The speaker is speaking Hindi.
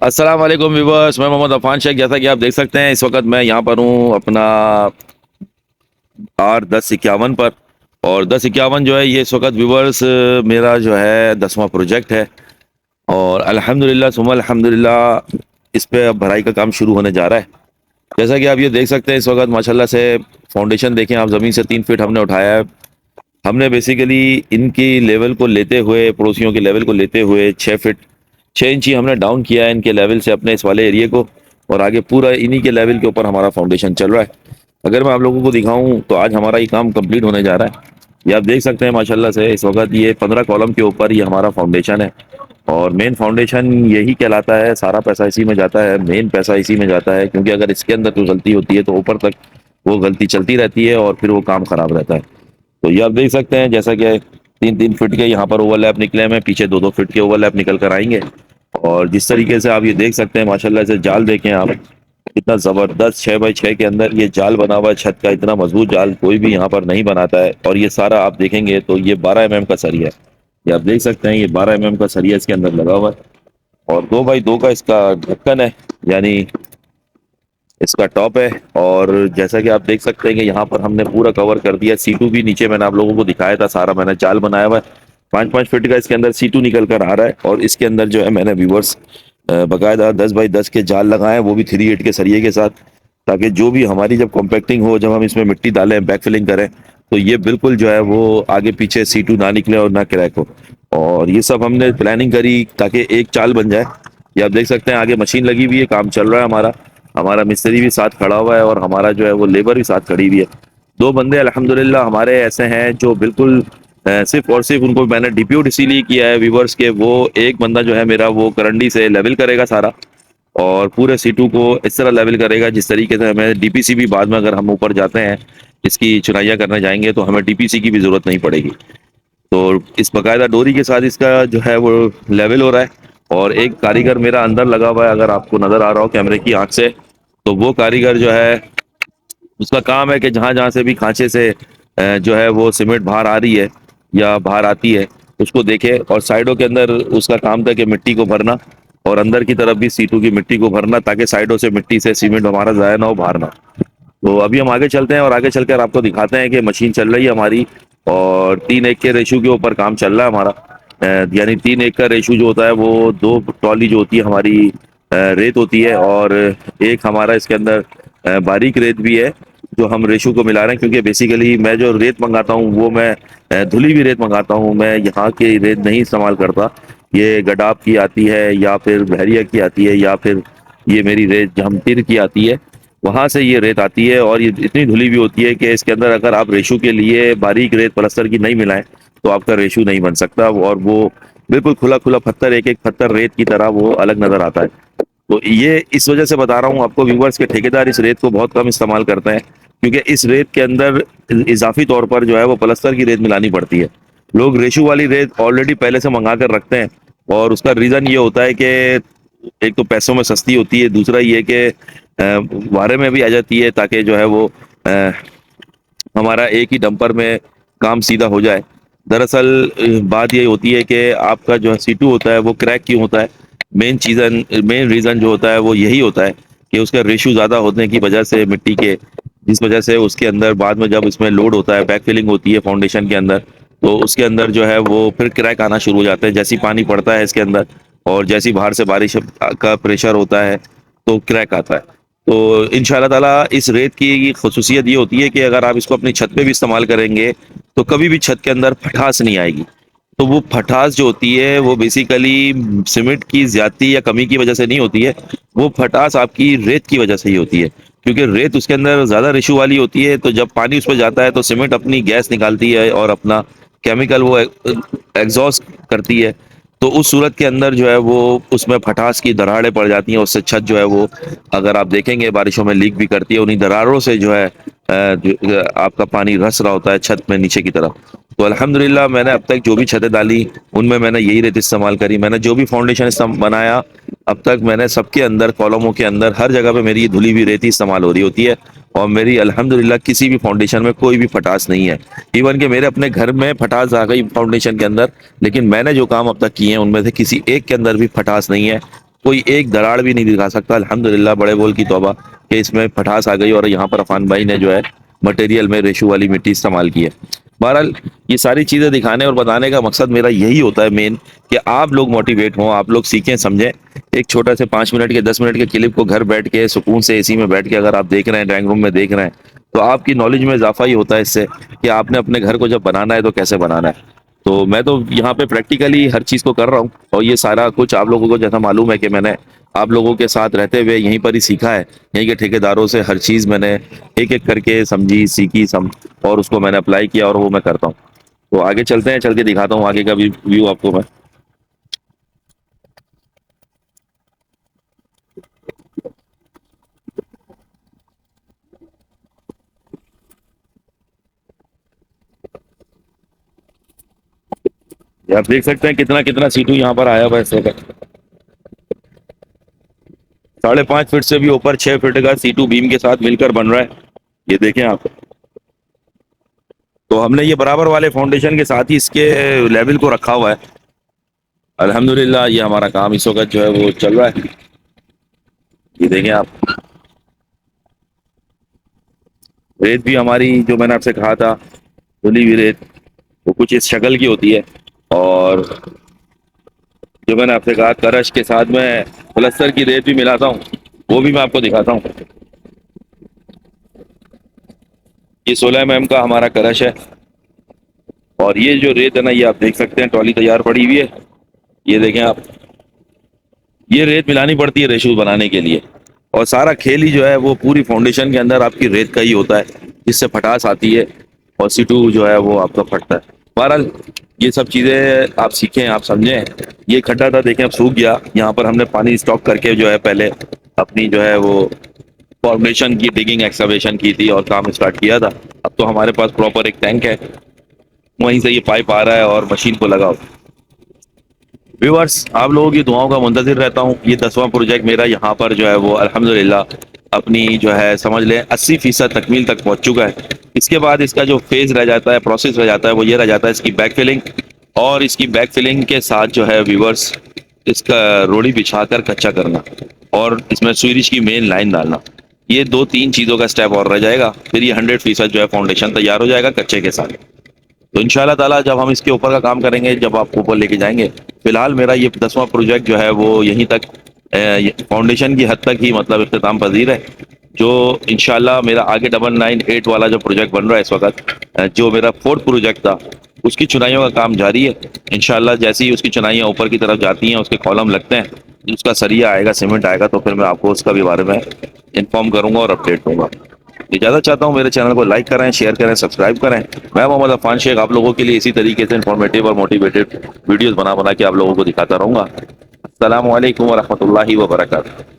अस्सलाम वालेकुम व्यूवर्स, मैं मोहम्मद अफान शेख। जैसा कि आप देख सकते हैं इस वक्त मैं यहाँ पर हूँ अपना R1051 पर। और 1051 जो है ये इस वक्त व्यूवर्स मेरा जो है 10वां प्रोजेक्ट है। और अल्हम्दुलिल्लाह सुम्मा अल्हम्दुलिल्लाह इस पे अब भराई का काम शुरू होने जा रहा है। जैसा कि आप ये देख सकते हैं इस वक्त माशाल्लाह से फाउंडेशन देखें आप, ज़मीन से 3 फीट हमने उठाया है। हमने बेसिकली इनकी लेवल को लेते हुए, पड़ोसियों के लेवल को लेते हुए 6 फीट 6 इंची हमने डाउन किया है इनके लेवल से अपने इस वाले एरिया को। और आगे पूरा इन्हीं के लेवल के ऊपर हमारा फाउंडेशन चल रहा है। अगर मैं आप लोगों को दिखाऊं तो आज हमारा ये काम कंप्लीट होने जा रहा है। ये आप देख सकते हैं माशाल्लाह से इस वक्त ये 15 कॉलम के ऊपर ये हमारा फाउंडेशन है। और मेन फाउंडेशन यही कहलाता है, सारा पैसा इसी में जाता है, मेन पैसा इसी में जाता है, क्योंकि अगर इसके अंदर कोई गलती होती है तो ऊपर तक वो गलती चलती रहती है और फिर वो काम खराब रहता है। तो ये आप देख सकते हैं जैसा कि 3-3 फीट के यहाँ पर ओवरलैप निकले हैं, पीछे 2-2 फीट के ओवरलैप निकल कर आएंगे। और जिस तरीके से आप ये देख सकते हैं माशाल्लाह से जाल देखें आप, इतना ज़बरदस्त 6x6 के अंदर ये जाल बना हुआ है छत का। इतना मजबूत जाल कोई भी यहाँ पर नहीं बनाता है। और ये सारा आप देखेंगे तो ये 12 mm का सरिया है। ये आप देख सकते हैं ये 12 mm का सरिया इसके अंदर लगा हुआ है। और 2x2 का इसका ढक्कन है, यानी इसका टॉप है। और जैसा कि आप देख सकते हैं कि यहाँ पर हमने पूरा कवर कर दिया। C2 भी नीचे मैंने आप लोगों को दिखाया था, सारा मैंने जाल बनाया हुआ है। 5-5 फीट का इसके अंदर C2 निकल कर आ रहा है। और इसके अंदर जो है मैंने व्यूवर्स बाकायदा 10x10 के जाल लगाए हैं, वो भी 3/8 के सरिये के साथ, ताकि जो भी हमारी जब कॉम्पैक्टिंग हो, जब हम इसमें मिट्टी डालें, बैक फिलिंग करें, तो ये बिल्कुल जो है वो आगे पीछे C2 ना निकले और ना क्रैक हो। और ये सब हमने प्लानिंग करी ताकि एक चाल बन जाए। ये आप देख सकते हैं आगे मशीन लगी हुई है, काम चल रहा है हमारा। हमारा मिस्त्री भी साथ खड़ा हुआ है और हमारा जो है वो लेबर भी साथ खड़ी हुई है। 2 बंदे अल्हम्दुलिल्लाह हमारे ऐसे हैं जो बिल्कुल सिर्फ और सिर्फ उनको मैंने डिप्यूट इसीलिए किया है व्यूवर्स के, वो एक बंदा जो है मेरा वो करंडी से लेवल करेगा सारा, और पूरे C2 को इस तरह लेवल करेगा जिस तरीके से हमें DPC भी बाद में, अगर हम ऊपर जाते हैं इसकी चुनाइयाँ करने जाएंगे तो हमें DPC की भी ज़रूरत नहीं पड़ेगी। तो इस बकायदा डोरी के साथ इसका जो है वो लेवल हो रहा है। और एक कारीगर मेरा अंदर लगा हुआ है, अगर आपको नज़र आ रहा हो कैमरे की आंख से, तो वो कारीगर जो है उसका काम है कि जहाँ जहाँ से भी खांचे से जो है वो सीमेंट बाहर आ रही है या बाहर आती है उसको देखे। और साइडों के अंदर उसका काम था कि मिट्टी को भरना, और अंदर की तरफ भी C2 की मिट्टी को भरना, ताकि साइडों से मिट्टी से सीमेंट हमारा ज़ाया ना हो, बाहर ना हो। तो अभी हम आगे चलते हैं और आगे चलकर आपको दिखाते हैं कि मशीन चल रही है हमारी। और 3:1 के रेशू के ऊपर काम चल रहा है हमारा। यानी 3:1 का रेशू जो होता है वो 2 ट्रॉली जो होती है हमारी रेत होती है, और एक हमारा इसके अंदर बारीक रेत भी है जो हम रेशू को मिला रहे हैं। क्योंकि बेसिकली मैं जो रेत मंगाता हूँ वो मैं धुली हुई रेत मंगाता हूँ, मैं यहाँ की रेत नहीं इस्तेमाल करता। ये गडाब की आती है या फिर बहरिया की आती है, या फिर ये मेरी रेत जमतिर की आती है, वहां से ये रेत आती है। और ये इतनी धुली भी होती है कि इसके अंदर अगर आप रेशू के लिए बारीक रेत पलस्तर की नहीं मिलाएं तो आपका रेशू नहीं बन सकता। और वो बिल्कुल खुला खुला पत्थर, एक एक पत्थर रेत की तरह वो अलग नजर आता है। तो ये इस वजह से बता रहा हूँ आपको व्यूवर्स के, ठेकेदार इस रेत को बहुत कम इस्तेमाल करते हैं, क्योंकि इस रेत के अंदर इजाफी तौर पर जो है वो पलस्तर की रेत मिलानी पड़ती है। लोग रेशू वाली रेत ऑलरेडी पहले से मंगा कर रखते हैं, और उसका रीज़न ये होता है कि एक तो पैसों में सस्ती होती है, दूसरा ये कि वारे में भी आ जाती है, ताकि जो है वो हमारा एक ही डंपर में काम सीधा हो जाए। दरअसल बात ये होती है कि आपका जो C2 होता है वो क्रैक क्यों होता है। मेन रीज़न जो होता है वो यही होता है कि उसका रेशू ज़्यादा होने की वजह से मिट्टी के, जिस वजह से उसके अंदर बाद में जब इसमें लोड होता है, बैक फिलिंग होती है फाउंडेशन के अंदर, तो उसके अंदर जो है वो फिर क्रैक आना शुरू हो जाते हैं जैसे ही पानी पड़ता है इसके अंदर, और जैसी बाहर से बारिश का प्रेशर होता है तो क्रैक आता है। तो इंशाल्लाह ताला इस रेत की खसूसियत ये होती है कि अगर आप इसको अपनी छत पे भी इस्तेमाल करेंगे तो कभी भी छत के अंदर फटास नहीं आएगी। तो वो फटास जो होती है वो बेसिकली सीमेंट की ज्यादती या कमी की वजह से नहीं होती है, वो फटास आपकी रेत की वजह से ही होती है। क्योंकि रेत उसके अंदर ज़्यादा रेशू वाली होती है, तो जब पानी उस पर जाता है तो सीमेंट अपनी गैस निकालती है और अपना केमिकल वो एग्जॉस्ट करती है। तो उस सूरत के अंदर जो है वो उसमें फटास की दरारें पड़ जाती हैं, उससे छत जो है वो, अगर आप देखेंगे बारिशों में लीक भी करती है। उन्हीं दरारों से जो है आपका पानी रस रहा होता है छत में नीचे की तरफ। तो अल्हम्दुलिल्लाह मैंने अब तक जो भी छतें डाली उनमें मैंने यही रेत इस्तेमाल करी। मैंने जो भी फाउंडेशन बनाया अब तक, मैंने सबके अंदर कॉलमों के अंदर हर जगह पे मेरी ये धुली हुई रेत ही इस्तेमाल हो रही होती है। और मेरी अल्हम्दुलिल्लाह किसी भी फाउंडेशन में कोई भी फटास नहीं है। इवन कि मेरे अपने घर में फटास आ गई फाउंडेशन के अंदर, लेकिन मैंने जो काम अब तक किए हैं उनमें से किसी एक के अंदर भी फटास नहीं है। कोई एक दराड़ भी नहीं दिखा सकता। अल्हम्दुलिल्लाह, बड़े बोल की तौबा कि इसमें फटास आ गई और यहाँ पर अफान भाई ने जो है मटेरियल में रेशू वाली मिट्टी इस्तेमाल की है। बहरहाल, ये सारी चीज़ें दिखाने और बताने का मकसद मेरा यही होता है मेन, कि आप लोग मोटिवेट हों, आप लोग सीखें समझें। एक छोटा से 5 मिनट के 10 मिनट के क्लिप को घर बैठ के सुकून से एसी में बैठ के अगर आप देख रहे हैं, ड्राइंग रूम में देख रहे हैं, तो आपकी नॉलेज में इजाफा ही होता है इससे, कि आपने अपने घर को जब बनाना है तो कैसे बनाना है। तो मैं तो यहाँ पे प्रैक्टिकली हर चीज़ को कर रहा हूँ, और ये सारा कुछ आप लोगों को जैसा मालूम है कि मैंने आप लोगों के साथ रहते हुए यहीं पर ही सीखा है। यहीं के ठेकेदारों से हर चीज़ मैंने एक एक करके समझी, सीखी, और उसको मैंने अप्लाई किया और वो मैं करता हूँ। तो आगे चलते हैं, चल के दिखाता हूँ आगे का भी व्यू आपको मैं। ये आप देख सकते हैं कितना कितना सीटू यहाँ पर आया हुआ है इस वक्त। 5.5 फीट से भी ऊपर 6 फीट का सीटू बीम के साथ मिलकर बन रहा है। ये देखें आप। तो हमने ये बराबर वाले फाउंडेशन के साथ ही इसके लेवल को रखा हुआ है। अल्हम्दुलिल्लाह, ये हमारा काम इस वक्त जो है वो चल रहा है। ये देखें आप। रेत भी हमारी, जो मैंने आपसे कहा था धुली हुई रेत, वो कुछ इस शक्ल की होती है। और जो मैंने आपसे कहा करश के साथ में प्लस्तर की रेत भी मिलाता हूँ, वो भी मैं आपको दिखाता हूँ। ये 16 mm का हमारा करश है। और ये जो रेत है ना, ये आप देख सकते हैं ट्रॉली तैयार पड़ी हुई है। ये देखें आप। ये रेत मिलानी पड़ती है रेशूज बनाने के लिए। और सारा खेल ही जो है वो पूरी फाउंडेशन के अंदर आपकी रेत का ही होता है, जिससे फटास आती है और सीटू जो है वो आपका फटता है। बहरहाल, ये सब चीज़ें आप सीखें, आप समझें। ये खड्डा था, देखें अब सूख गया। यहाँ पर हमने पानी स्टॉक करके जो है पहले अपनी जो है वो फॉर्मेशन की डिगिंग एक्सकवेशन की थी और काम स्टार्ट किया था। अब तो हमारे पास प्रॉपर एक टैंक है, वहीं से ये पाइप आ रहा है और मशीन को लगाओ। व्यूअर्स, आप लोगों की दुआओं का मुंतजिर रहता हूँ। ये 10वां प्रोजेक्ट मेरा यहाँ पर जो है वो अल्हम्दुलिल्लाह अपनी जो है समझ लें 80% तकमील तक पहुँच चुका है। इसके बाद इसका जो फेज रह जाता है, प्रोसेस रह जाता है, वो ये रह जाता है इसकी बैक फिलिंग। और इसकी बैक फिलिंग के साथ जो है व्यूअर्स, इसका रोड़ी बिछाकर कच्चा करना और इसमें स्वीरिश की मेन लाइन डालना। ये 2-3 चीज़ों का स्टेप और रह जाएगा, फिर ये 100% जो है फाउंडेशन तैयार हो जाएगा कच्चे के साथ। तो इंशाल्लाह ताला जब हम इसके ऊपर का काम करेंगे, जब आपको ऊपर लेके जाएंगे। फिलहाल मेरा ये 10वां प्रोजेक्ट जो है वो यहीं तक फाउंडेशन की हद तक ही मतलब इख्तिताम पजीर है। जो इंशाल्लाह मेरा आगे 998 वाला जो प्रोजेक्ट बन रहा है इस वक्त, जो मेरा 4th प्रोजेक्ट था, उसकी चुनाइयों का काम जारी है। इंशाल्लाह जैसे ही उसकी चुनाइयाँ ऊपर की तरफ जाती हैं, उसके कॉलम लगते हैं, उसका सरिया आएगा, सीमेंट आएगा, तो फिर मैं आपको उसका भी बारे में इन्फॉर्म करूंगा और अपडेट दूंगा। इजाज़त चाहता हूँ, मेरे चैनल को लाइक करें, शेयर करें, सब्सक्राइब करें। मैं मोहम्मद अफान शेख आप लोगों के लिए इसी तरीके से इंफॉर्मेटिव और मोटिवेटेड वीडियोस बना बना के आप लोगों को दिखाता रहूँगा। अस्सलामु अलैकुम वरहमतुल्लाहि वबरकातुहू।